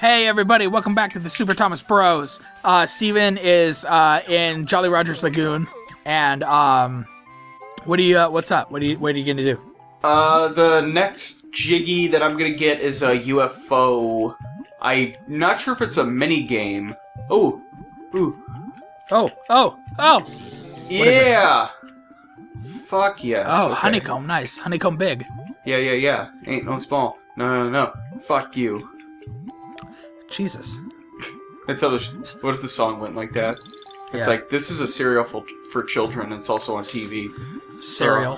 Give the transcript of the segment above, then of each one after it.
Hey everybody, welcome back to the Super Thomas Bros. Steven is in Jolly Roger's Lagoon, and what's up? What are you gonna do? The next Jiggy that I'm gonna get is a UFO. I'm not sure if it's a mini game. Oh. Yeah. Fuck yes. Oh, okay. honeycomb, nice. Honeycomb big. Yeah. Ain't no small. No. Fuck you. Jesus. That's how what if the song went like that? It's like, this is a cereal for children. It's also on TV. Cereal.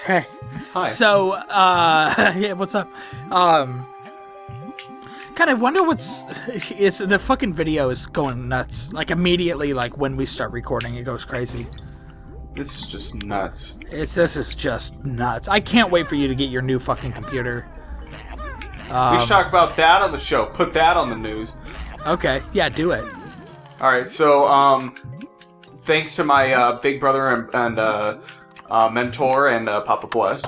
Hey. Hi. So, yeah, what's up? God, I wonder it's the fucking video is going nuts. Like, immediately, like, when we start recording, it goes crazy. This is just nuts. This is just nuts. I can't wait for you to get your new fucking computer. We should talk about that on the show. Put that on the news. Okay, yeah, do it. Alright, so, thanks to my big brother and mentor and Papa Bless,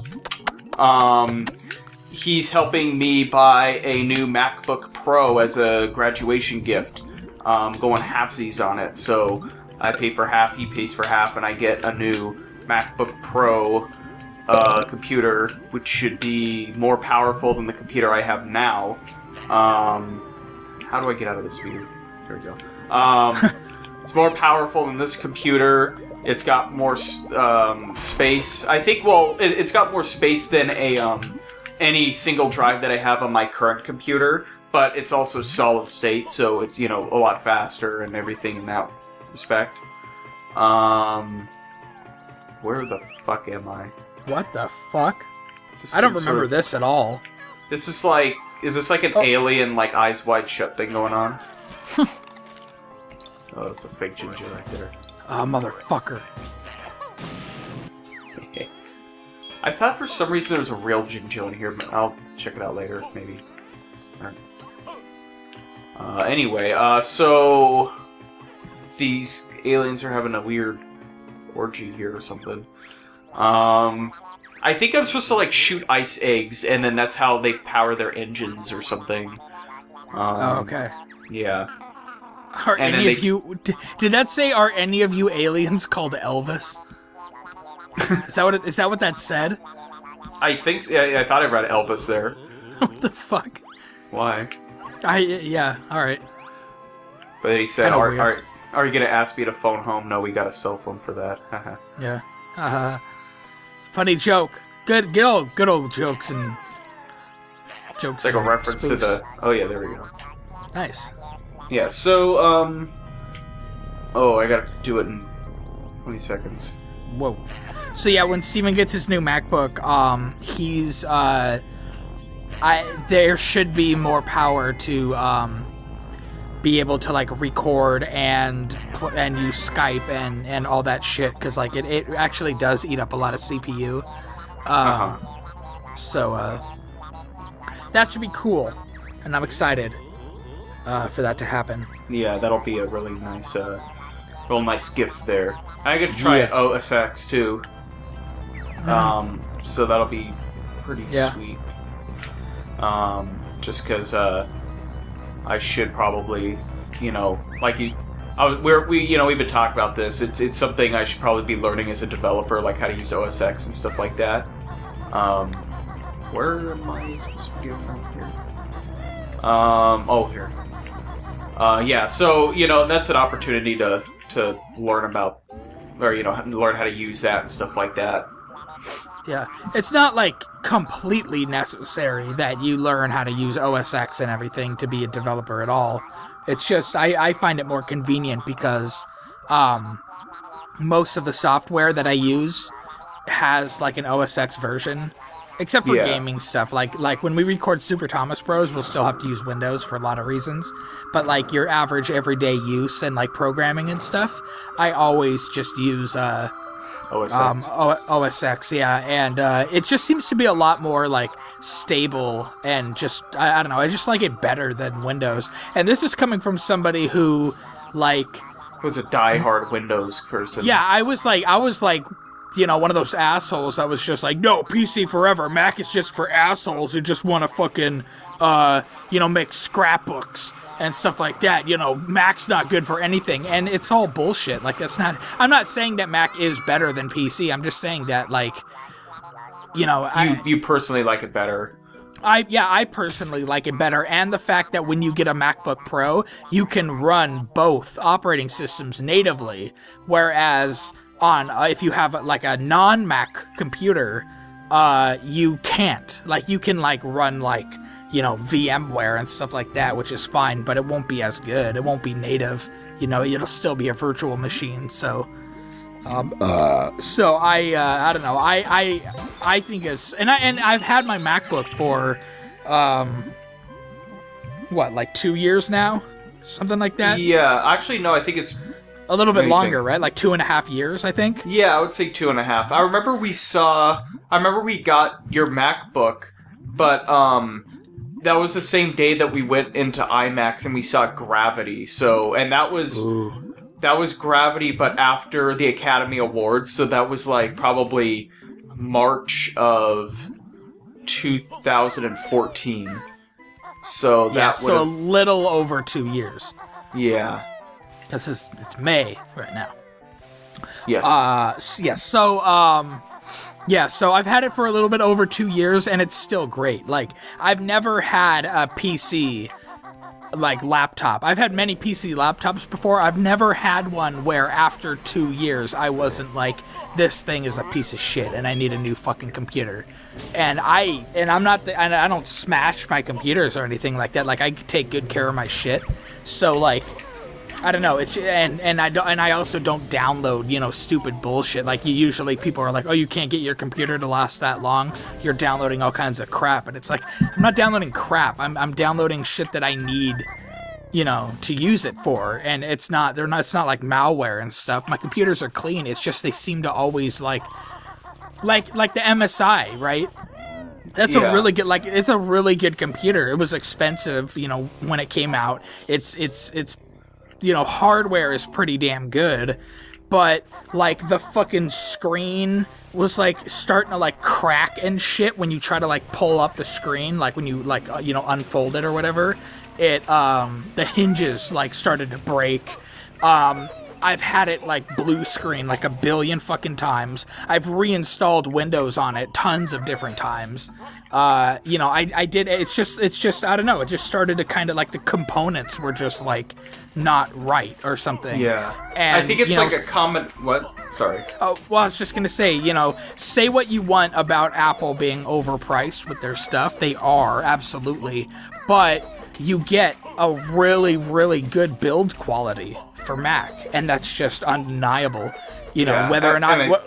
he's helping me buy a new MacBook Pro as a graduation gift. Going halfsies on it, so I pay for half, he pays for half, and I get a new MacBook Pro computer, which should be more powerful than the computer I have now. How do I get out of this view? There we go. It's more powerful than this computer. It's got more space. I think, well, it's got more space than any single drive that I have on my current computer, but it's also solid state, so it's, a lot faster and everything in that respect. Where the fuck am I? What the fuck? I don't remember this at all. This is like, is this like an alien, like, eyes wide shut thing going on? Oh, that's a fake ginger right there. Oh, motherfucker. I thought for some reason there was a real ginger in here, but I'll check it out later, maybe. Anyway, so these aliens are having a weird orgy here or something. I think I'm supposed to, like, shoot ice eggs, and then that's how they power their engines or something. Okay. Yeah. Are any of you... Did that say, are any of you aliens called Elvis? Is that what that said? I think... Yeah, I thought I read Elvis there. What the fuck? Why? Yeah, alright. But then he said, are you gonna ask me to phone home? No, we got a cell phone for that. Yeah. Funny joke. Good old jokes and... Jokes. It's like a reference to the... Oh yeah, there we go. Nice. Yeah, so, oh, I gotta do it in 20 seconds. Whoa. So yeah, when Steven gets his new MacBook, he's, there should be more power to, be able to, like, record and use Skype and all that shit, because, like, it actually does eat up a lot of CPU. So, that should be cool, and I'm excited for that to happen. Yeah, that'll be a really nice, real nice gift there. I get to try OS X too. So that'll be pretty sweet. Just because I should probably, like we've been talking about this. It's something I should probably be learning as a developer, like how to use OS X and stuff like that. Where am I supposed to go from here? Here. Yeah, so, that's an opportunity to learn about, or, learn how to use that and stuff like that. Yeah, it's not, like, completely necessary that you learn how to use OS X and everything to be a developer at all. It's just, I find it more convenient because, most of the software that I use has, like, an OS X version. Except for gaming stuff, like when we record Super Thomas Bros, we'll still have to use Windows for a lot of reasons. But like your average everyday use and like programming and stuff, I always just use OS X. OS X, yeah, and it just seems to be a lot more like stable and just I don't know, I just like it better than Windows. And this is coming from somebody who like was a die-hard Windows person. Yeah, I was like one of those assholes that was just like, no, PC forever. Mac is just for assholes who just want to fucking, make scrapbooks and stuff like that. Mac's not good for anything. And it's all bullshit. Like, I'm not saying that Mac is better than PC. I'm just saying that, like, you personally like it better. I personally like it better, and the fact that when you get a MacBook Pro, you can run both operating systems natively, whereas if you have like a non-Mac computer, you can't. Like, you can like run like VMware and stuff like that, which is fine, but it won't be as good. It won't be native. It'll still be a virtual machine. So. So I don't know. I think and I've had my MacBook for, like 2 years now, something like that. Yeah, actually no, I think it's a little bit longer, right? Like 2.5 years, I think. Yeah, I would say 2.5. I remember we got your MacBook, but that was the same day that we went into IMAX and we saw Gravity. So, and that was. Ooh. That was Gravity, but after the Academy Awards, so that was like probably March of 2014. So that so a little over 2 years. Yeah. It's May right now. Yes. So I've had it for a little bit over 2 years, and it's still great. Like, I've never had a PC like laptop. I've had many PC laptops before. I've never had one where after 2 years I wasn't like, this thing is a piece of shit and I need a new fucking computer. And I don't smash my computers or anything like that. Like, I take good care of my shit. So like, I don't know. It's I also don't download, stupid bullshit. Like, usually people are like, oh, you can't get your computer to last that long. You're downloading all kinds of crap, and it's like, I'm not downloading crap. I'm downloading shit that I need, to use it for. And it's not like malware and stuff. My computers are clean. It's just they seem to always like the MSI, right? That's a really good, like, it's a really good computer. It was expensive, when it came out. It's hardware is pretty damn good, but like the fucking screen was like starting to like crack and shit when you try to like pull up the screen, like when you like unfold it or whatever. It the hinges like started to break. I've had it like blue screen like a billion fucking times. I've reinstalled Windows on it tons of different times. I did. It's just I don't know. It just started to kind of like the components were just like not right or something. Yeah. And I think it's like a common. What? Sorry. Oh, well, I was just gonna say, say what you want about Apple being overpriced with their stuff. They are, absolutely, but you get a really, really good build quality for Mac, and that's just undeniable. Whether or not.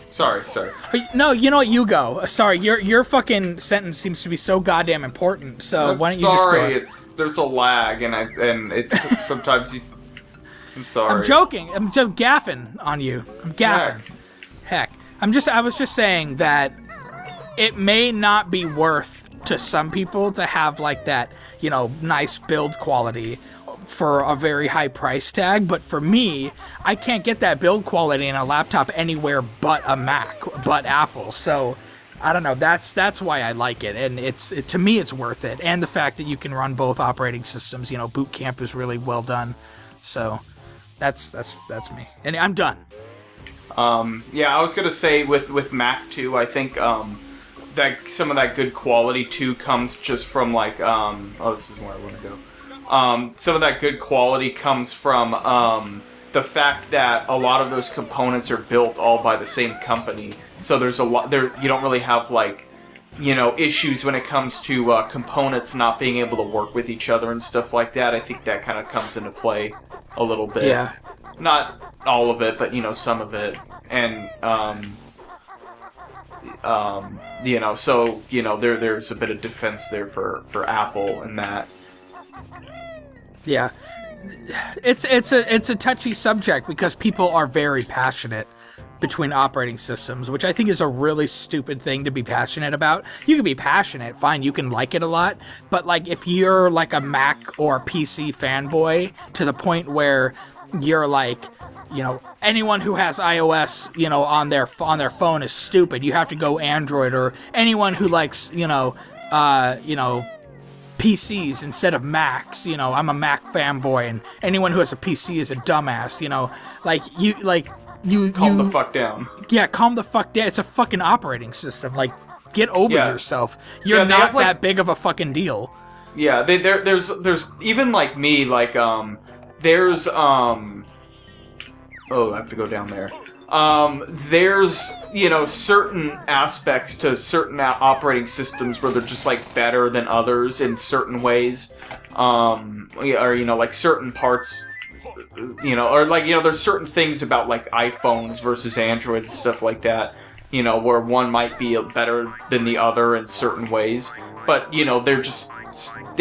Sorry. No, you know what? You go. Sorry, your fucking sentence seems to be so goddamn important. So why don't you just go? There's a lag, and it's sometimes you. I'm sorry. I'm joking. I'm just gaffing on you. I'm gaffing. Heck. I was just saying that it may not be worth to some people to have like that, nice build quality for a very high price tag, but for me, I can't get that build quality in a laptop anywhere but a Mac, but Apple. So I don't know. That's why I like it, and to me it's worth it. And the fact that you can run both operating systems, Boot Camp is really well done. So that's me, and I'm done. I was gonna say with Mac too. I think that some of that good quality too comes just from like this is where I want to go. Some of that good quality comes from the fact that a lot of those components are built all by the same company. So there's a lot there. You don't really have like, issues when it comes to components not being able to work with each other and stuff like that. I think that kind of comes into play a little bit. Yeah. Not all of it, but some of it. And so there's a bit of defense there for Apple and that. Yeah, it's a touchy subject because people are very passionate between operating systems, which I think is a really stupid thing to be passionate about. You can be passionate, fine, you can like it a lot, but like if you're like a Mac or PC fanboy to the point where you're like, anyone who has iOS, on their phone is stupid. You have to go Android, or anyone who likes, PCs instead of Macs. I'm a Mac fanboy, and anyone who has a PC is a dumbass. Calm the fuck down. Yeah, calm the fuck down. It's a fucking operating system. Like, get over yourself. You're not that big of a fucking deal. Yeah, there's even like me, like there's oh, I have to go down there. There's certain aspects to certain operating systems where they're just like better than others in certain ways, or like certain parts, or like there's certain things about like iPhones versus Android and stuff like that, where one might be better than the other in certain ways, but they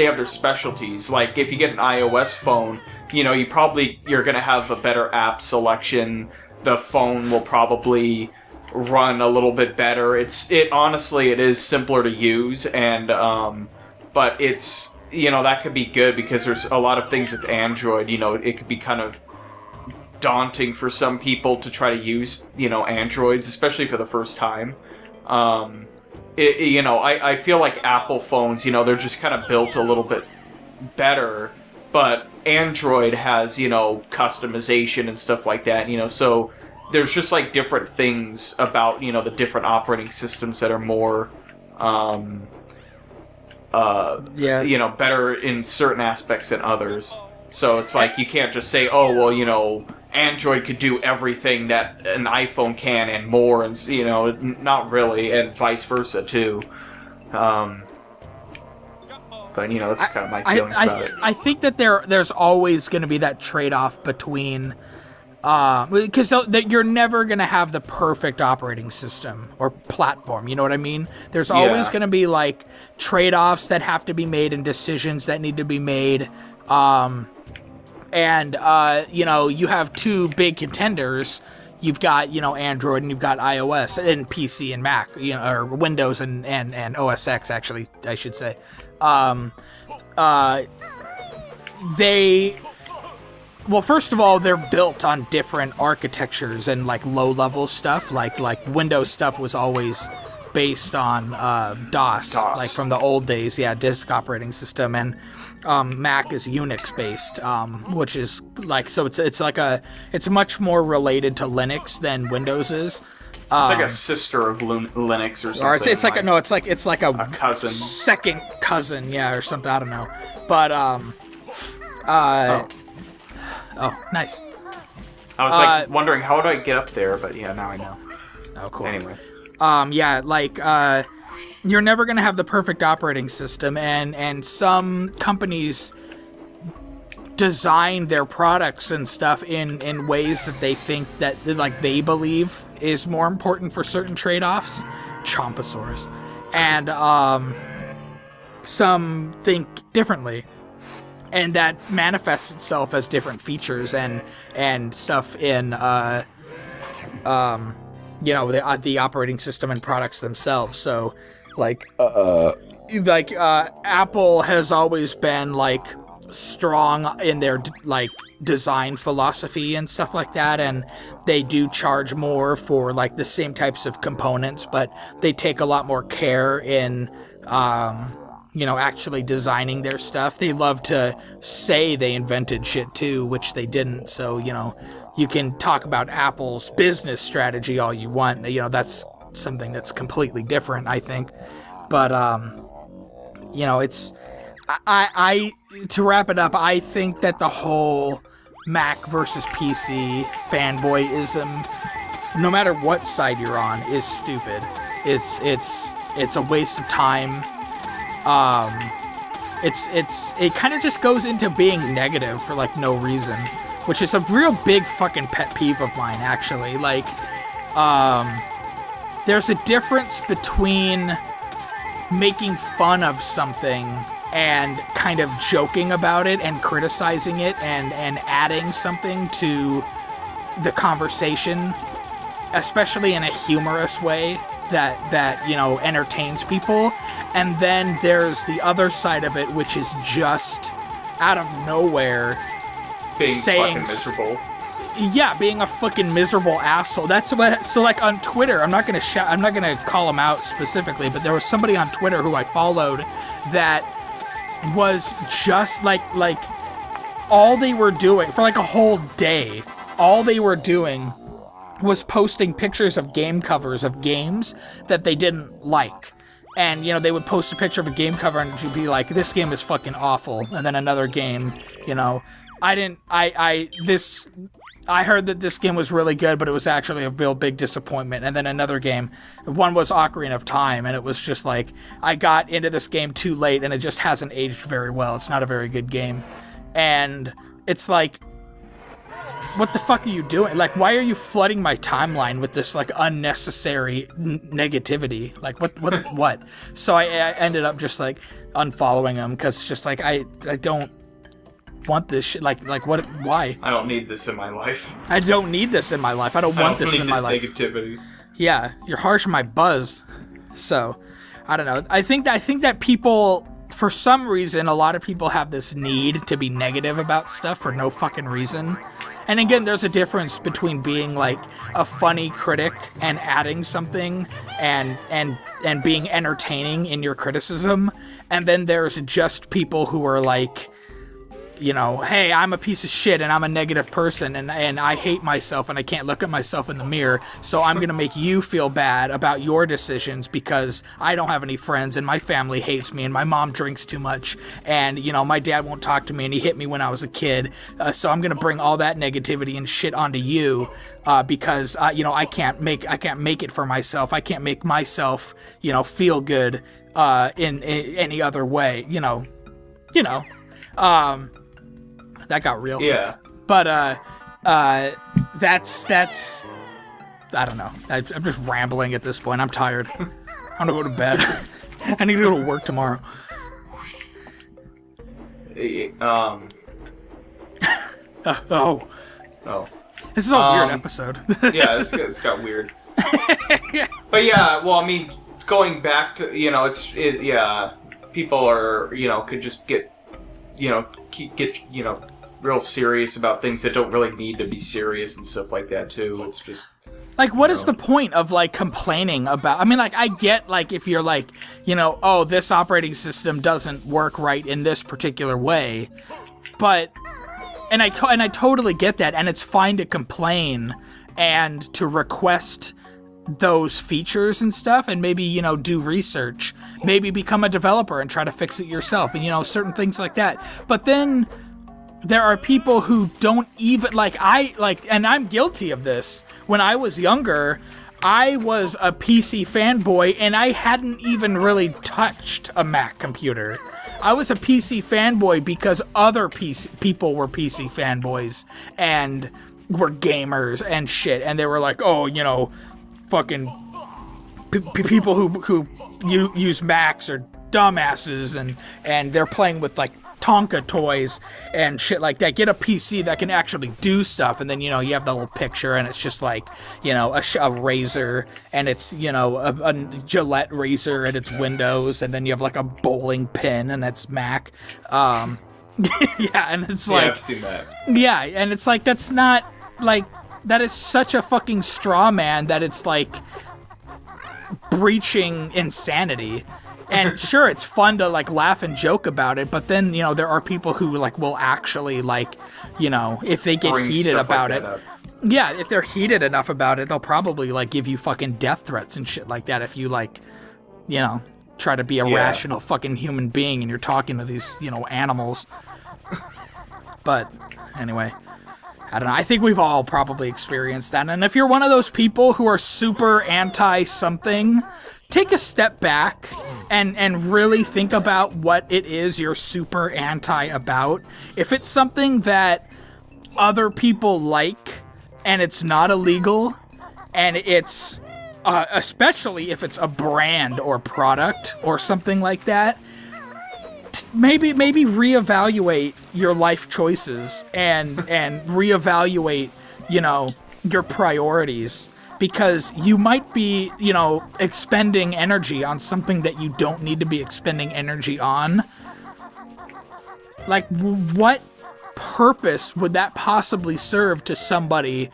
have their specialties. Like if you get an iOS phone, you're gonna have a better app selection. The phone will probably run a little bit better. Honestly, it is simpler to use, and but it's that could be good because there's a lot of things with Android. It could be kind of daunting for some people to try to use Androids, especially for the first time. I feel like Apple phones, they're just kind of built a little bit better, but Android has, customization and stuff like that, so there's just like different things about, the different operating systems that are more, better in certain aspects than others. So it's like, you can't just say, oh, well, Android could do everything that an iPhone can and more, and, not really, and vice versa, too. But, that's kind of my feelings about it. I think that there's always going to be that trade-off between... because you're never going to have the perfect operating system or platform, you know what I mean? There's always going to be, like, trade-offs that have to be made and decisions that need to be made. You have two big contenders. You've got, Android and you've got iOS and PC and Mac, or Windows and OS X, actually, I should say. Well, first of all, they're built on different architectures and, like, low-level stuff. Like Windows stuff was always based on DOS, like from the old days, disk operating system, and Mac is Unix-based, which is, like, so it's much more related to Linux than Windows is. It's like a sister of Linux or something. Or it's like a cousin, second cousin, or something. I don't know, but oh, nice. I was wondering how would I get up there, but now I know. Oh, cool. Anyway, you're never gonna have the perfect operating system, and some companies design their products and stuff in ways that they think that, like, they believe is more important for certain trade-offs. Chomposaurus. And some think differently. And that manifests itself as different features and stuff in the operating system and products themselves. So Apple has always been, like, strong in their, like, design philosophy and stuff like that, and they do charge more for, like, the same types of components, but they take a lot more care in actually designing their stuff. They love to say they invented shit too, which they didn't. So, you can talk about Apple's business strategy all you want. That's something that's completely different, I think. But, it's... I to wrap it up, I think that the whole Mac versus PC fanboyism, no matter what side you're on, is stupid. It's a waste of time. It kind of just goes into being negative for, like, no reason, which is a real big fucking pet peeve of mine, actually. Like, there's a difference between making fun of something and kind of joking about it and criticizing it and adding something to the conversation, especially in a humorous way that entertains people. And then there's the other side of it, which is just out of nowhere being saying fucking miserable. Yeah, being a fucking miserable asshole. That's what. So like on Twitter, I'm not gonna call him out specifically, but there was somebody on Twitter who I followed that was just like all they were doing for like a whole day. All they were doing was posting pictures of game covers of games that they didn't like. And, you know, they would post a picture of a game cover and you'd be like, this game is fucking awful. And then another game, you know, I heard that this game was really good, but it was actually a real big disappointment. And then another game, one was Ocarina of Time, and it was just like, I got into this game too late and it just hasn't aged very well. It's not a very good game. And it's like, what the fuck are you doing? Like, why are you flooding my timeline with this, like, unnecessary negativity? Like, what? So I ended up just, like, unfollowing him, because it's just, like, I don't want this shit. Like, what? Why? I don't need this in my life. I don't need this in my life. I don't want this in my life. Negativity. Yeah, you're harsh on my buzz. So, I don't know. I think that people, for some reason, a lot of people have this need to be negative about stuff for no fucking reason. And again, there's a difference between being like a funny critic and adding something and being entertaining in your criticism. And then there's just people who are like, you know, hey, I'm a piece of shit and I'm a negative person and I hate myself and I can't look at myself in the mirror, so I'm going to make you feel bad about your decisions because I don't have any friends and my family hates me and my mom drinks too much and, you know, my dad won't talk to me and he hit me when I was a kid, so I'm going to bring all that negativity and shit onto you because, you know, I can't make it for myself. I can't make myself, you know, feel good in any other way, you know. That got real. Yeah. But that's I don't know. I'm just rambling at this point. I'm tired. I'm gonna go to bed. I need to go to work tomorrow. Oh. This is a weird episode. Yeah, it's got weird. But yeah, well, I mean, going back to, you know, people are, you know, could just get, you know, you know, real serious about things that don't really need to be serious and stuff like that too. It's just like, what is the point of like complaining about? I mean, like, I get like if you're like, you know, oh, this operating system doesn't work right in this particular way, but and I totally get that, and it's fine to complain and to request those features and stuff, and maybe, you know, do research, maybe become a developer and try to fix it yourself, and, you know, certain things like that. But then there are people who don't even and I'm guilty of this. When I was younger, I was a PC fanboy and I hadn't even really touched a Mac computer. I was a PC fanboy because other people were PC fanboys and were gamers and shit, and they were like, oh, you know, fucking people who use Macs are dumbasses, and they're playing with like Tonka toys and shit like that. Get a PC that can actually do stuff, and then, you know, you have the little picture and it's just like, you know, a razor, and it's, you know, a Gillette razor and it's Windows, and then you have like a bowling pin and it's Mac. Yeah, and it's like, yeah, I've seen that. Yeah, and it's like, that's not like, that is such a fucking straw man that it's like breaching insanity. And sure, it's fun to like laugh and joke about it, but then, you know, there are people who like will actually like, you know, if they get heated about it. Yeah, if they're heated enough about it, they'll probably like give you fucking death threats and shit like that if you like, you know, try to be a rational fucking human being and you're talking to these, you know, animals. But anyway, I don't know. I think we've all probably experienced that. And if you're one of those people who are super anti-something, take a step back and really think about what it is you're super anti about. If it's something that other people like and it's not illegal, and it's especially if it's a brand or product or something like that, maybe reevaluate your life choices and reevaluate, you know, your priorities, because you might be, you know, expending energy on something that you don't need to be expending energy on. Like, what purpose would that possibly serve to somebody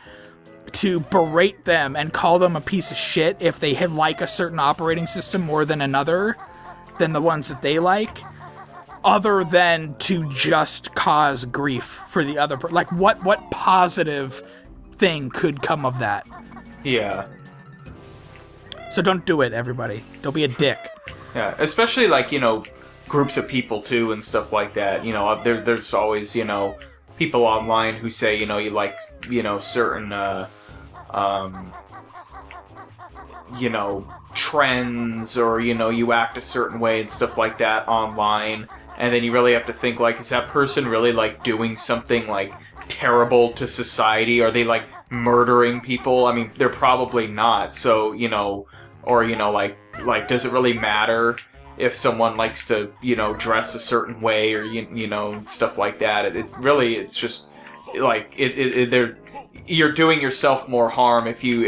to berate them and call them a piece of shit if they like a certain operating system more than another than the ones that they like, other than to just cause grief for the other person? Like, what positive thing could come of that? Yeah. So don't do it, everybody. Don't be a dick. Yeah, especially, like, groups of people, too, and stuff like that. There's always, people online who say, you like, certain, trends, or, you act a certain way and stuff like that online. And then you really have to think, like, is that person really, like, doing something, like, terrible to society? Are they, like, murdering people? I mean, they're probably not. So, or, like, does it really matter if someone likes to, dress a certain way, or, stuff like that? It's just, like, you're doing yourself more harm if you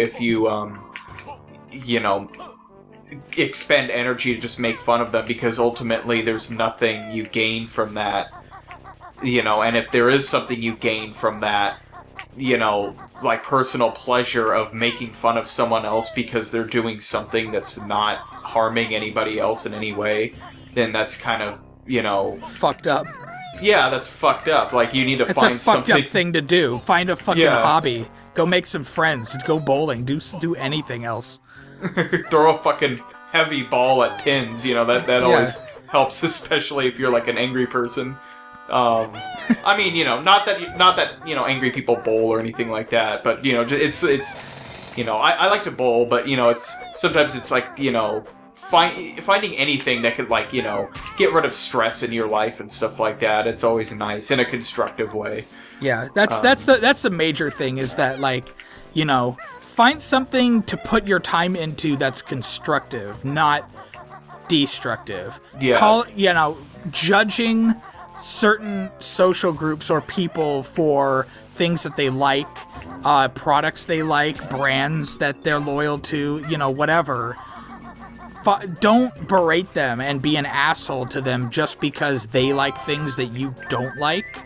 expend energy to just make fun of them, because ultimately there's nothing you gain from that, and if there is something you gain from that, like personal pleasure of making fun of someone else because they're doing something that's not harming anybody else in any way, then that's kind of, fucked up. Yeah, that's fucked up. Like, you need to find something... It's a fucked up thing to do. Find a fucking hobby. Go make some friends. Go bowling. Do anything else. Throw a fucking heavy ball at pins. That always helps, especially if you're like an angry person. I mean, not that angry people bowl or anything like that, but it's I like to bowl, but sometimes it's like finding anything that could, like, get rid of stress in your life and stuff like that. It's always nice in a constructive way. Yeah, that's the major thing, is that, like, find something to put your time into that's constructive, not destructive. Yeah. Judging certain social groups or people for things that they like, products they like, brands that they're loyal to, whatever. Don't berate them and be an asshole to them just because they like things that you don't like.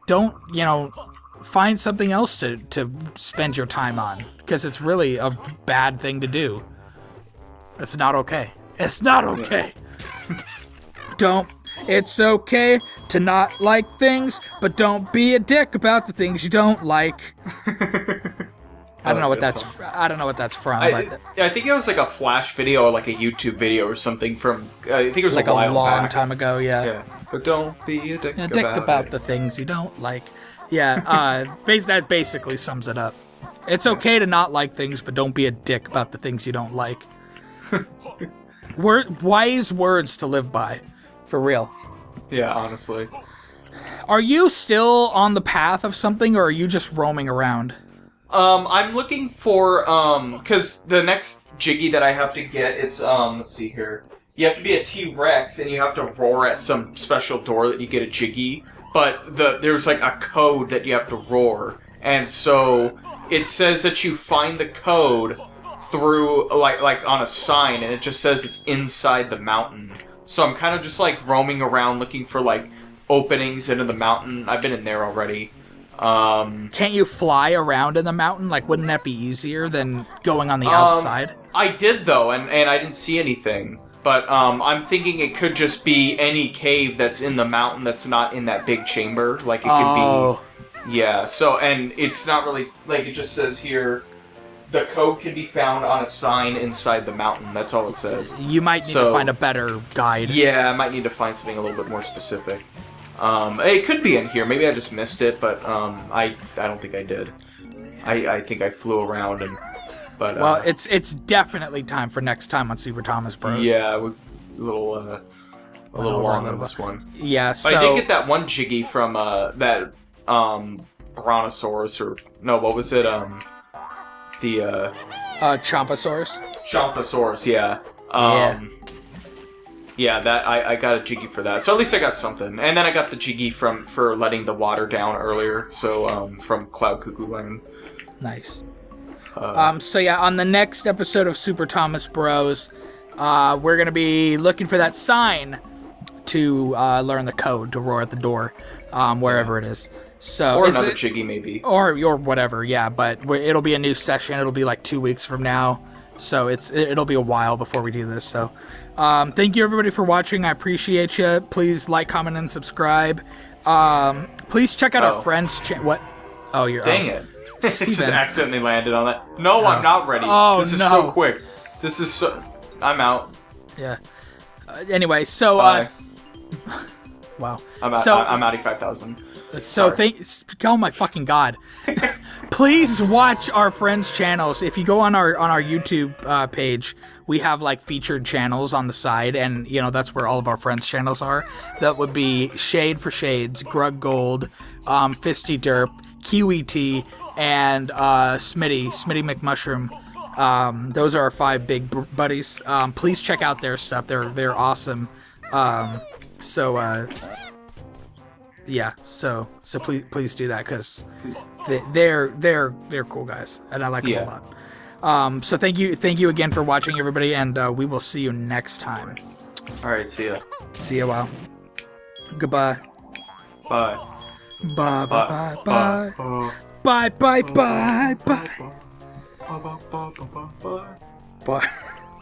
Don't, find something else to spend your time on, because it's really a bad thing to do. It's not okay. It's not okay. It's okay to not like things, but don't be a dick about the things you don't like. I don't know what that's from. I think it was like a Flash video or like a YouTube video or something from. I think it was like a while long back. time ago. Yeah. But don't be a dick about the things you don't like. Yeah. That basically sums it up. It's okay to not like things, but don't be a dick about the things you don't like. Wise words to live by, for real. Yeah, honestly. Are you still on the path of something, or are you just roaming around? I'm looking for, because the next Jiggy that I have to get, it's, let's see here. You have to be a T-Rex, and you have to roar at some special door that you get a Jiggy, but there's, like, a code that you have to roar, and so it says that you find the code through, like on a sign, and it just says it's inside the mountain. So I'm kind of just, like, roaming around looking for, like, openings into the mountain. I've been in there already. Can't you fly around in the mountain? Like, wouldn't that be easier than going on the outside? I did, though, and I didn't see anything. But I'm thinking it could just be any cave that's in the mountain that's not in that big chamber. Like, it could be... Yeah, so, and it's not really... Like, it just says here, the code can be found on a sign inside the mountain. That's all it says. You might need to find a better guide. Yeah, I might need to find something a little bit more specific. It could be in here. Maybe I just missed it, but I don't think I did. I think I flew around but well, it's definitely time for next time on Super Thomas Bros. Yeah, a little long on this one. Yeah, so I did get that one Jiggy from that Brontosaurus, or no, what was it? The Chompasaurus. Chompasaurus, yeah. Yeah, that I got a Jiggy for that. So at least I got something. And then I got the Jiggy for letting the water down earlier. So from Cloud Cuckoo Land. Nice. So yeah, on the next episode of Super Thomas Bros, we're gonna be looking for that sign to learn the code to roar at the door, wherever it is. So or another Jiggy, maybe. Or whatever, yeah. But it'll be a new session. It'll be like 2 weeks from now. So it'll be a while before we do this. So thank you, everybody, for watching. I appreciate you. Please like, comment, and subscribe. Please check out our friends' channel. What? Oh, you're... Dang it. It just accidentally landed on that. No, I'm not ready. This is so quick. This is so... I'm out. Yeah. Anyway, so... wow. I'm out of 5,000. So oh my fucking god. Please watch our friends' channels. If you go on our YouTube page, we have like featured channels on the side, and you know that's where all of our friends' channels are. That would be Shade for Shades, Grug Gold, Fisty Derp, QET, and Smitty McMushroom. Those are our 5 big buddies. Please check out their stuff. They're awesome. Yeah, so please do that because they're cool guys and I like them a lot. So thank you again for watching, everybody, and we will see you next time. All right, see ya. See ya. Wow. Goodbye. Bye. Bye. Bye. Bye. Bye. Bye. Bye. Bye. Bye. Bye.